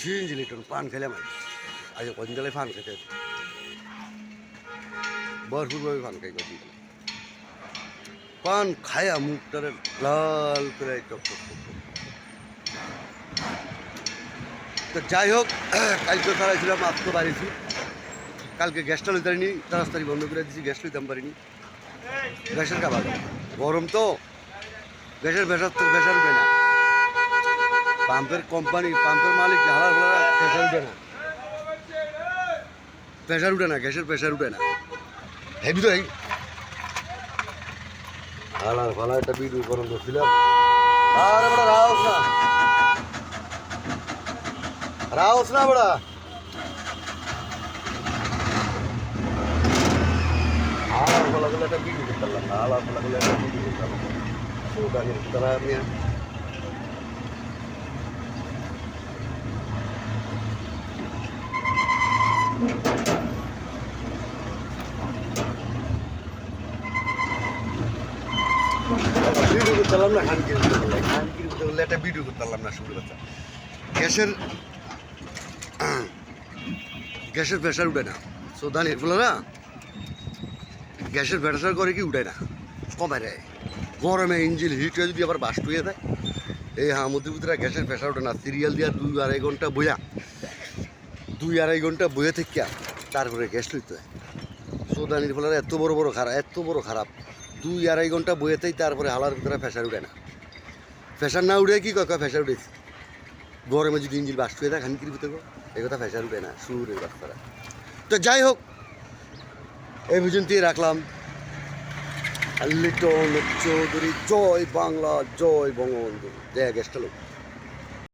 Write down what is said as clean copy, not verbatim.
ছিঞ্জি লিটন পান খেলাম আজ কদিন গেলে পান খেতে ভরপুরভাবে পান খাই কদিন গেলে পান খায়া মুখটারে লাল করে টক টক টক টক। তো যাই হোক কালকে ছাড়াইছিলাম আজ তো বাড়িছি কালকে গ্যাসটা লইতে পারিনি তাড়াতাড়ি বন্ধ করে দিয়েছি গ্যাস লইতাম পারিনি গ্যাসের খাবার গরম তো গ্যাসের প্রেশার উঠে না পাম্পের কোম্পানি পাম্পের মালিক হালার ফালা প্রেশার উঠে না গ্যাসের প্রেশার উঠে না হেবি তো এই হালার ফালা একটা ভিডিও গরম করছিলাম আরে বড় রাওস না বড়া হালার ফালা গুলো একটা ভিডিও করতে পারলাম না হালার ফালা গুলো একটা ভিডিও করতে পারলাম সুদানের তারা আমি ভিডিও করতে পারলাম না খানকির করতে পারলে একটা ভিডিও করতে পারলাম না শুরু কথা গ্যাসের প্রেশার উঠে না সোদান এগুলো না গ্যাসের প্রেশার করে কি উঠে না কমে রে গরমে ইঞ্জিন হিট হয়ে যদি আবার বাস্ট হয়ে যায় এই হামুদ্রির ভিতরে গ্যাসের প্রেশার ওঠে না সিরিয়াল দিয়া 2-2.5 ঘন্টা বইয়া 2-2.5 ঘন্টা বইয়ে থেকে তারপরে গ্যাস লইতে হয় সোদানির ফলে এত বড় খারাপ 2-2.5 ঘন্টা বইয়েতেই তারপরে হালার ভিতরে প্রেশার উঠে না প্রেশার না উঠে কি কয় প্রেশার উঠেছে গরমে যদি ইঞ্জিন বাস্ট হয়ে যায় খানকির ভিতরে এই কথা প্রেশার উঠে না সুরের বাচ্চারা তো যাই হোক এই পর্যন্তই রাখলাম লিটন চৌধুরী জয় বাংলা জয় বঙ্গবন্ধু দেয়া গ্যাসটা লোক